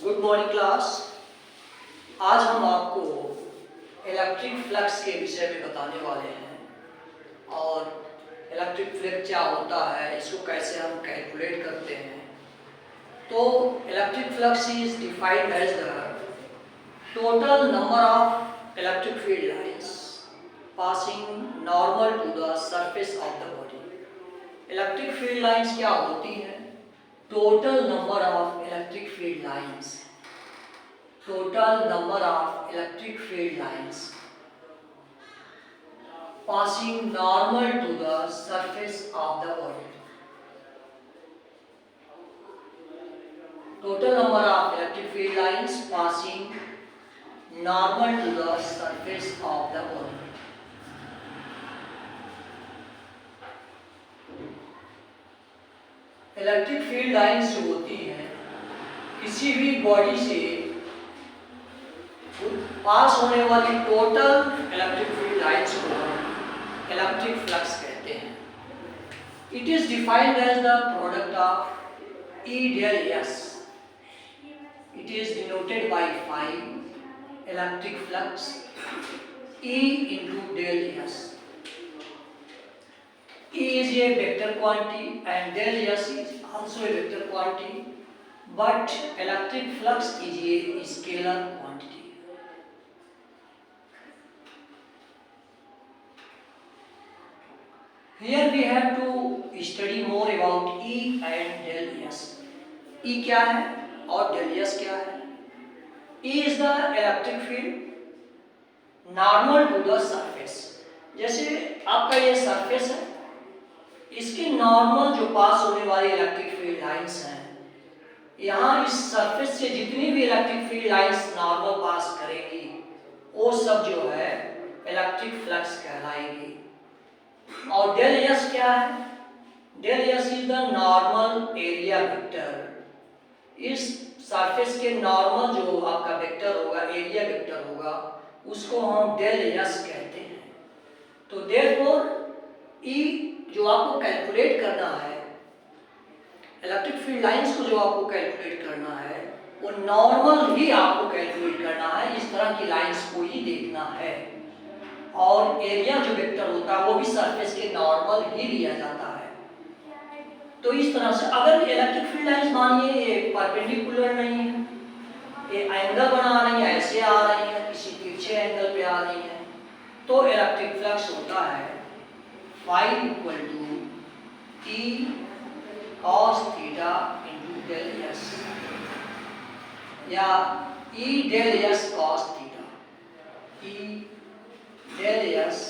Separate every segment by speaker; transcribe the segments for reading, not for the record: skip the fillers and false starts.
Speaker 1: Good morning class. आज हम आपको इलेक्ट्रिक फ्लक्स के विषय में बताने वाले हैं और इलेक्ट्रिक फ्लक्स क्या होता है, इसको कैसे हम कैलकुलेट करते हैं। तो electric flux is defined as the total number of electric field lines passing normal to the surface of the body. Electric field lines क्या होती हैं? Total number of electric field lines. Total number of electric field lines passing normal to the surface of the body. Total number of electric field lines passing normal to the surface of the body. Electric field lines जो होती हैं किसी भी body से पास होने वाली total electric field lines को इलेक्ट्रिक फ्लक्स कहते हैं। It is defined as the product of E del S. It is denoted by phi electric flux E into del S. E is a vector quantity and del S is also a vector quantity, but electric flux is a scalar quantity. Here we have to study more about E and del S. E क्या है और del S क्या है? E is the electric field normal to the surface. जैसे आपका ये surface है, इसके नॉर्मल जो पास होने वाली इलेक्ट्रिक फील्ड लाइंस हैं, यहाँ इस सरफेस से जितनी भी electric field lines normal pass करेंगी वो सब जो है इलेक्ट्रिक फ्लक्स कहलाएगी। और डेल एस क्या है? Del S is the normal area vector. इस सरफेस के नॉर्मल जो आपका वेक्टर होगा, एरिया वेक्टर होगा, उसको हम डेल एस कहते हैं। तो देयरफॉर ई जो आपको कैलकुलेट करना है, इलेक्ट्रिक फील्ड लाइंस को जो आपको कैलकुलेट करना है वो नॉर्मल ही आपको कैलकुलेट करना है, इस तरह की लाइंस को ही देखना है। और एरिया जो वेक्टर होता है वो भी सरफेस के नॉर्मल ही लिया जाता है। तो इस तरह से अगर इलेक्ट्रिक फील्ड लाइंस मानिए ये परपेंडिकुलर नहीं है, ये एंगल बना रही है, ऐसे आ रही है, किसी तिरछे एंगल पे आ रही है, तो इलेक्ट्रिक फ्लक्स होता है phi equal to E cos theta into del S या E del S cos theta, E del S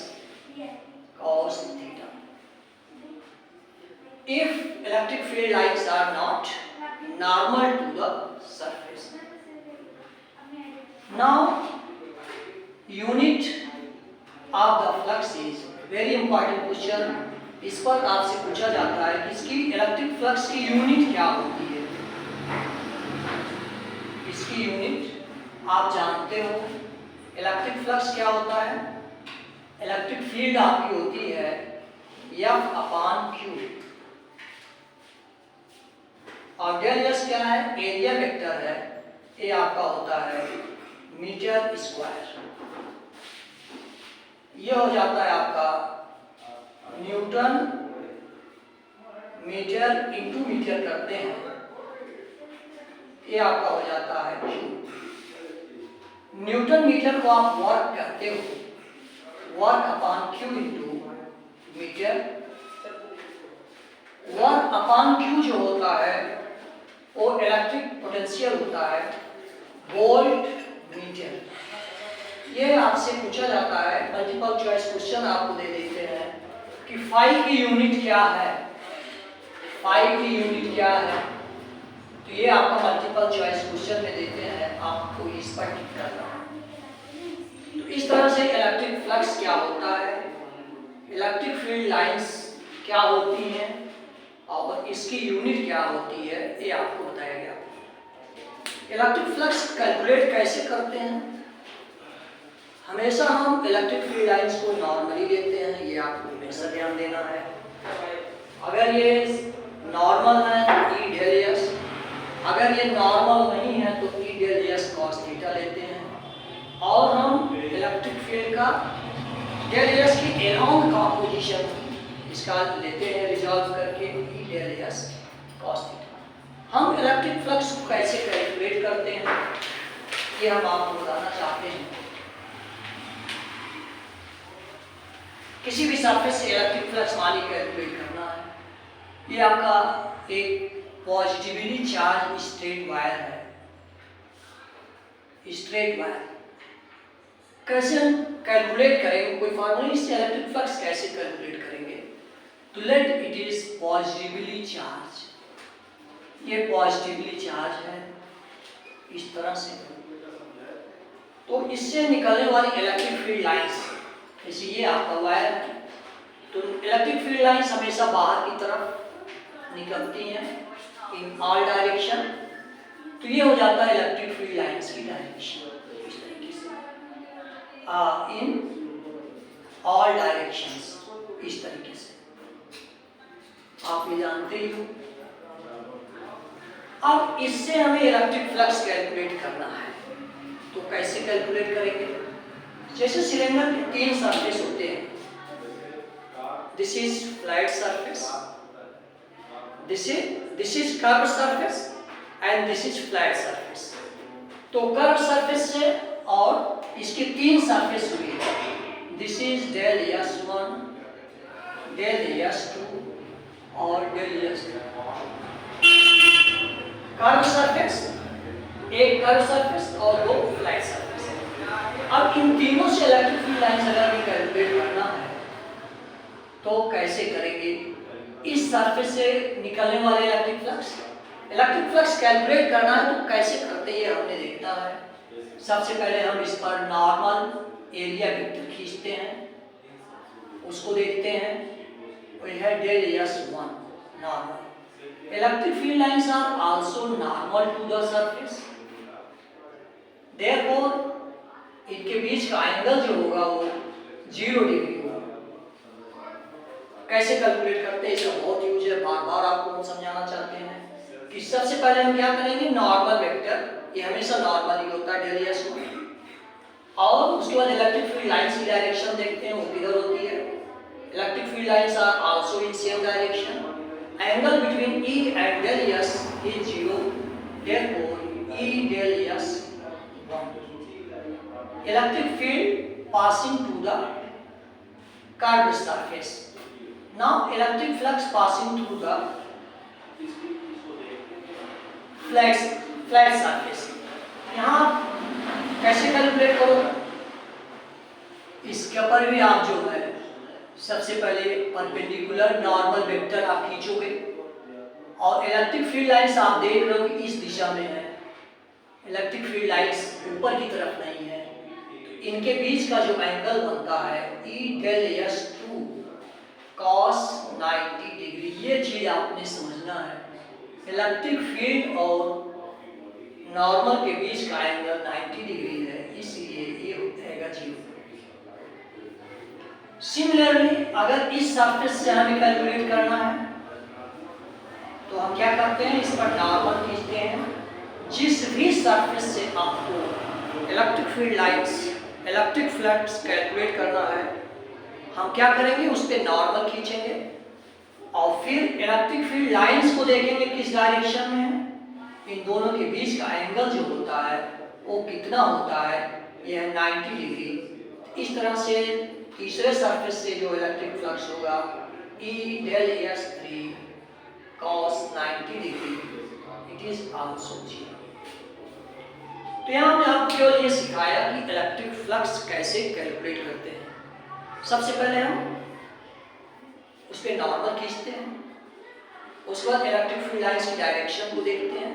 Speaker 1: cos theta. If electric field lines are not normal to the surface. Now unit of the flux is very important question. इस पर आपसे पूछा जाता है कि इसकी electric flux की unit क्या होती है। इसकी यूनिट आप जानते हो, इलेक्ट्रिक फ्लक्स क्या होता है? इलेक्ट्रिक फील्ड आपकी होती है F अपॉन Q और डेल एस क्या है? एरिया वेक्टर है, ये आपका होता है मीटर स्क्वायर। ये हो जाता है आपका न्यूटन मीटर इंटू मीटर करते हैं, ये आपका हो जाता है क्यू। न्यूटन मीटर को आप वर्क करते हो, work upon q into meter. Work upon q जो होता है वो इलेक्ट्रिक पोटेंशियल होता है वोल्ट मीटर। ये आपसे पूछा जाता है, मल्टीपल चॉइस क्वेश्चन आपको दे देते हैं कि फाई की यूनिट क्या है, फाई की यूनिट क्या है। तो ये आपका मल्टीपल चॉइस क्वेश्चन में देते हैं, आपको इस पर टिक करना है। तो इस तरह से इलेक्ट्रिक फ्लक्स क्या होता है, इलेक्ट्रिक फील्ड लाइंस क्या होती हैं और इसकी यूनिट क्या होती है, ये आपको बताया गया। इलेक्ट्रिक फ्लक्स कैलकुलेट कैसे करते हैं? हमेशा हम इलेक्ट्रिक फील्ड लाइंस को नॉर्मली लेते हैं, ये आपको हमेशा ध्यान देना है। अगर ये नॉर्मल है तो E del S, अगर ये नॉर्मल नहीं है तो और हम इलेक्ट्रिक फील्ड का डेल एस की अराउंड का पोजीशन इसका लेते हैं रिजॉल्व करके E del S cos theta. हम इलेक्ट्रिक फ्लक्स को कैसे कैलकुलेट करते हैं ये हम आपको बताना चाहते हैं। किसी भी सरफेस से इलेक्ट्रिक फ्लक्स मानी कैलकुलेट करना है। ये आपका एक पॉजिटिवली चार्ज स्ट्रेट वायर है, स्ट्रेट वायर। कैसे हम कैलकुलेट करेंगे, कोई फॉर्मूला इससे इलेक्ट्रिक फ्लक्स कैसे कैलकुलेट करेंगे? तो let it is positively charge, ये पॉजिटिवली चार्ज है इस तरह से। तो इससे निकलने वाली इलेक्ट्रिक फील्ड लाइंस, जैसे ये आपका वायर है, तो इलेक्ट्रिक फील्ड लाइंस हमेशा बाहर की तरफ निकलती हैं इन ऑल डायरेक्शन। तो ये हो जाता है इलेक्ट्रिक फील्ड लाइंस की डायरेक्शन इस तरीके से, इन ऑल डायरेक्शंस इस तरीके से, आप ये जानते ही हो। अब इससे हमें इलेक्ट्रिक फ्लक्स कैलकुलेट करना है, तो कैसे कैलकुलेट करेंगे? जैसे सिलेंडर के तीन सरफेस होते हैं, this is flat surface, this is curve surface and this is flat surface. तो कर्व सरफेस से और इसके तीन सरफेस हुए, this is del S1, del S2 और डेल S3। कर्व सरफेस, एक कर्व सरफेस और दो फ्लैट सरफेस। अब इन तीनों से इलेक्ट्रिक फील्ड लाइंस अगर हमें कैलकुलेट करना है तो कैसे करेंगे? इस सरफेस से निकलने वाले इलेक्ट्रिक फ्लक्स कैलकुलेट करना है तो कैसे करते हैं हमने देखना है। सबसे पहले हम इस पर नॉर्मल एरिया वेक्टर खींचते हैं, उसको देखते हैं, वही है del S1 normal. Electric field lines are also normal to the surface, therefore इनके बीच का एंगल जो होगा वो 0 डिग्री होगा। कैसे कैलकुलेट करते हैं इसका बहुत यूज है, बार बार आपको हम समझाना चाहते हैं कि सबसे पहले हम क्या करेंगे, नॉर्मल वेक्टर, ये हमेशा नॉर्मल ही होता है डेल S1, और उसके बाद इलेक्ट्रिक फील्ड लाइंस की डायरेक्शन देखते हैं वो किधर होती है। Electric field lines are also in same direction, angle between E and del S is 0, therefore E del S 1। Electric field passing to the curved surface. Now electric flux passing through the flat surface. यहाँ कैसे calculate करोगे? इसके ऊपर भी आप जो है सबसे पहले परपेंडिकुलर नॉर्मल वेक्टर आप खींचोगे और इलेक्ट्रिक फील्ड लाइंस आप देख रहे हो कि इस दिशा में है, इलेक्ट्रिक फील्ड लाइंस ऊपर की तरफ नहीं है। इनके बीच का जो एंगल बनता है E del S2 cos 90 degree, ये चीज आपने समझना है। इलेक्ट्रिक फील्ड और नॉर्मल के बीच का एंगल 90 डिग्री है, इसलिए ये हो जाएगा 0। सिमिलरली अगर इस सरफेस से हमें कैलकुलेट करना है तो हम क्या करते हैं, इस पर नॉर्मल खींचते हैं। जिस भी सरफेस से आपको electric field lines, electric flux calculate करना है, हम क्या करेंगे, उस पर नॉर्मल खींचेंगे और फिर इलेक्ट्रिक फील्ड लाइंस को देखेंगे किस डायरेक्शन में है। इन दोनों के बीच का एंगल जो होता है वो कितना होता है, यह है 90 डिग्री। इस तरह से तीसरे सरफेस से जो इलेक्ट्रिक फ्लक्स होगा E del S3 cos 90 degree, it is also 0। तो यहाँ हमने आपको केवल ये सिखाया कि इलेक्ट्रिक फ्लक्स कैसे कैलकुलेट करते हैं। सबसे पहले हम उस पर नॉर्मल खींचते हैं, उसके बाद इलेक्ट्रिक फील्ड लाइंस की डायरेक्शन को देखते हैं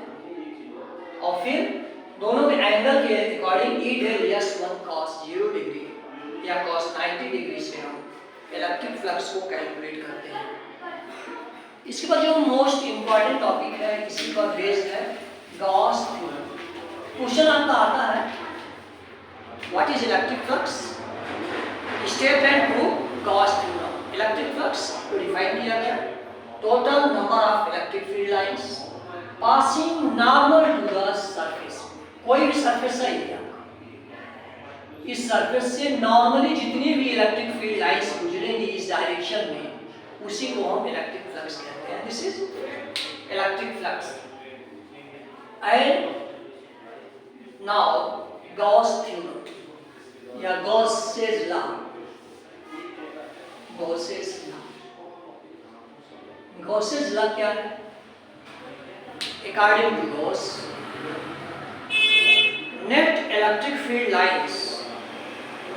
Speaker 1: और फिर दोनों के एंगल के according E del S1 cos 0 degree या cos 90 डिग्री से हम इलेक्ट्रिक फ्लक्स को कैलकुलेट करते हैं। इसके बाद जो मोस्ट इंपॉर्टेंट टॉपिक है, इसी पर बेस्ड है गॉस थ्योरम। क्वेश्चन आपका आता है, what is electric flux? State and prove Gauss theorem. Electric flux को डिफाइन किया गया, total number of electric field lines passing normal to the surface, कोई भी सरफेस सही है, इस सरफेस से नॉर्मली जितनी भी इलेक्ट्रिक फील्ड लाइंस गुजरेंगी इस डायरेक्शन में, उसी को हम इलेक्ट्रिक फ्लक्स कहते हैं। This is electric flux. And now Gauss theorem या Gauss's law, Gauss's law, Gauss's law क्या है? According to Gauss, net electric field lines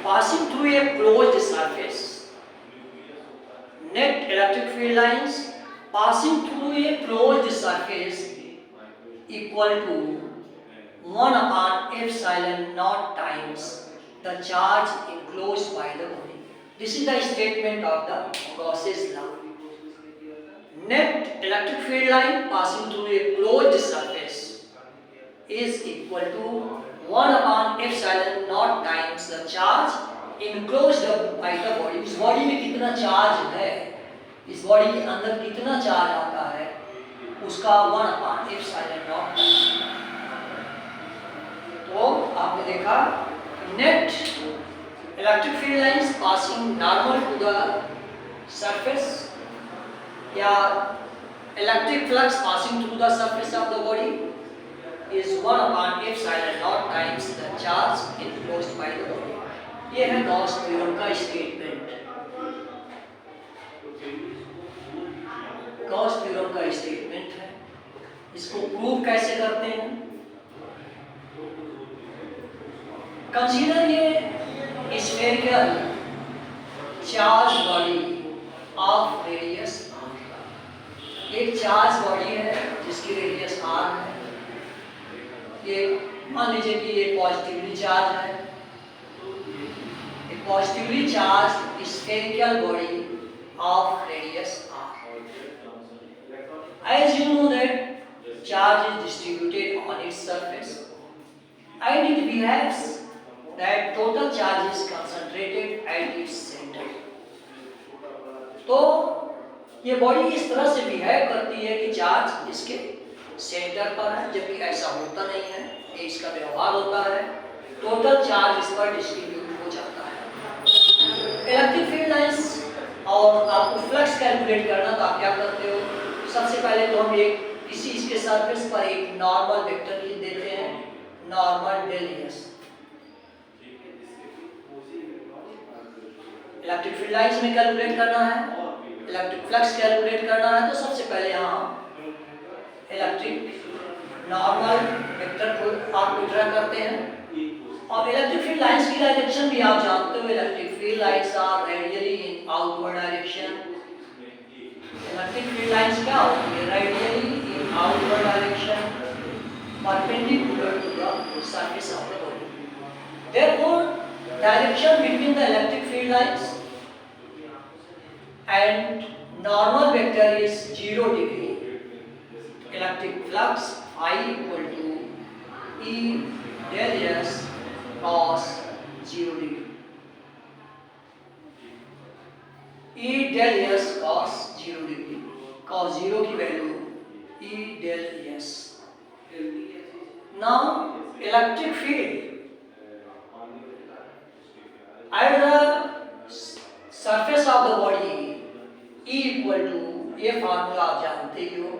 Speaker 1: passing through a closed surface, net electric field lines passing through a closed surface equal to 1 upon epsilon naught times the charge enclosed by the body. This is the statement of the Gauss's law. Net electric field line passing through a closed surface is equal to 1 upon epsilon naught times the charge enclosed by the body. इस body में कितना charge है, इस body के अंदर कितना charge आता है, उसका 1 upon epsilon naught। तो आपने देखा net electric field lines passing normal to the surface या electric flux passing through the surface of the body is 1 upon epsilon naught times the charge enclosed by the body. ये है Gauss theorem का statement. Gauss theorem का statement है। इसको prove कैसे करते हैं? कंसीडर ये spherical charge body of radius r। एक चार्ज बॉडी है जिसकी रेडियस r है। ये मान लीजिए कि ये पॉजिटिवली चार्ज है, एक positively charge spherical body of radius r। As you know that charge is distributed on its surface and it behaves that total charge is concentrated at its center। तो ये बॉडी इस तरह से behave करती है कि चार्ज इसके centre पर है, जबकि ऐसा होता नहीं है। ये इसका व्यवहार होता है, टोटल चार्ज इस पर डिस्ट्रीब्यूट हो जाता है। इलेक्ट्रिक फील्ड लाइंस और आपको फ्लक्स कैलकुलेट करना, तो आप क्या करते हो? सबसे पहले तो हम एक किसी इसके सरफेस पर एक नॉर्मल वेक्टर लिख देते हैं, normal del S. Electric field lines में कैलकुलेट करना है, इलेक्ट्रिक फ्लक्स कैलकुलेट करना है, तो सबसे पहले यहाँ इलेक्ट्रिक नॉर्मल वेक्टर को आप ड्रा करते हैं। और इलेक्ट्रिक फील्ड लाइंस की डायरेक्शन भी आप जानते हो, electric field lines are radially in outward direction. Electric field lines क्या होती है? Radially in outward direction perpendicular to the surface of the body. Therefore direction between the electric field lines and normal vector is 0 degree. Electric flux I equal to E del S cos 0 degree। E del S cos 0 degree, cos 0 की value E del S। Now electric field at the surface of the body E equal to, ये formula आप जानते ही हो,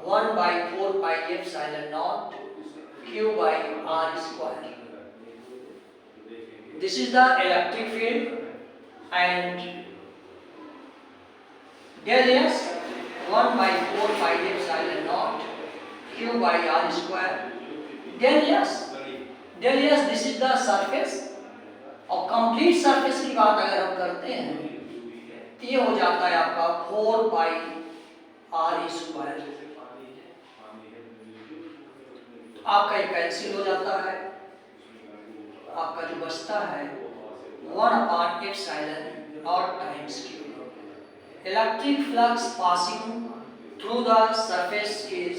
Speaker 1: 1/4 pi epsilon naught q by r square। This is the electric field and del S 1/4 pi epsilon naught q by r square। del S this is the surface। और complete surface की बात अगर हम करते हैं तो ये हो जाता है आपका 4 pi r स्क्वायर। आपका ये कैंसिल हो जाता है, आपका जो बचता है 1 upon epsilon naught times q। Electric flux passing through the surface is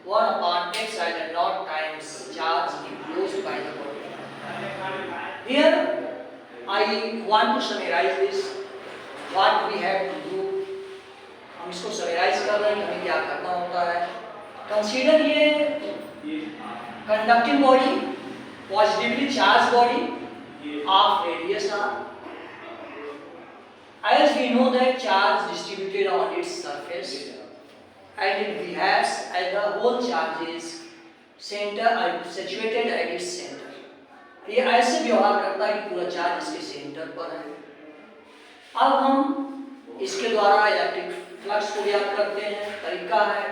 Speaker 1: 1 upon epsilon naught times charge enclosed by the body। Here I want to summarize this, what we have to do। हम इसको summarise कर रहे हैं, हमें क्या करना होता है। कंसीडर ये conducting body, positively charge body of radius r. As we know that charge distributed on its surface and it behaves as the whole charge is situated at its center. ये ऐसे व्यवहार करता है कि पूरा चार्ज इसके centre पर है। अब हम इसके द्वारा इलेक्ट्रिक फ्लक्स को ज्ञात करते हैं। तरीका है,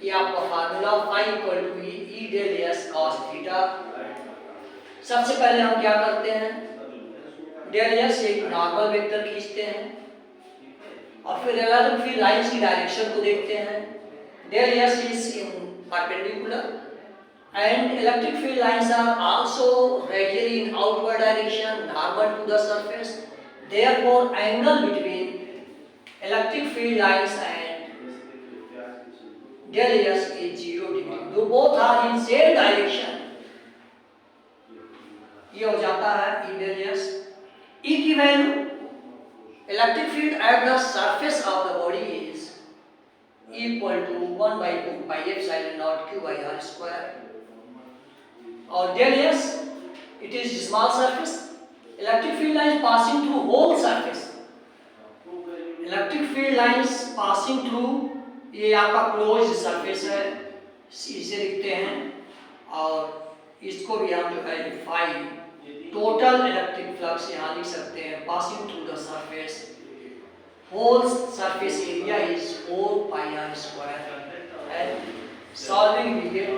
Speaker 1: ये आपका formula phi equal to E del S cos theta. सबसे पहले हम क्या करते हैं, डेल एस एक नॉर्मल वेक्टर खींचते हैं और फिर इलेक्ट्रिक फील्ड लाइंस की डायरेक्शन को देखते हैं। Del S is in perpendicular and electric field lines are also radially in outward direction normal to the surface. Therefore, angle between electric field lines and del S is 0 degree. So both are in same direction. ये हो जाता है E del S. E की value electric field at the surface of the body is equal to 1 by 2 pi epsilon naught q by r square. और del S, it is small surface. Electric field lines passing through whole surface. Electric field lines passing through, ये आपका closed surface है, इसे लिखते हैं और इसको भी हम जो है phi total electric flux यहाँ लिख सकते हैं passing through the surface. Whole surface area is 4 pi r square and solving we get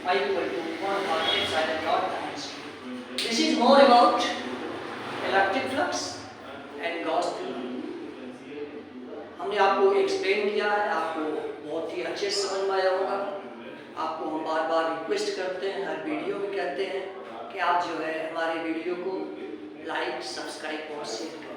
Speaker 1: phi equal to 1 by epsilon naught times q. This is more about electric flux and Gauss theorem. हमने आपको explain किया है, आपको बहुत ही अच्छे से समझ में आया होगा। आपको हम बार बार रिक्वेस्ट करते हैं, हर वीडियो में कहते हैं कि आप जो है हमारे वीडियो को लाइक, सब्सक्राइब और शेयर करें।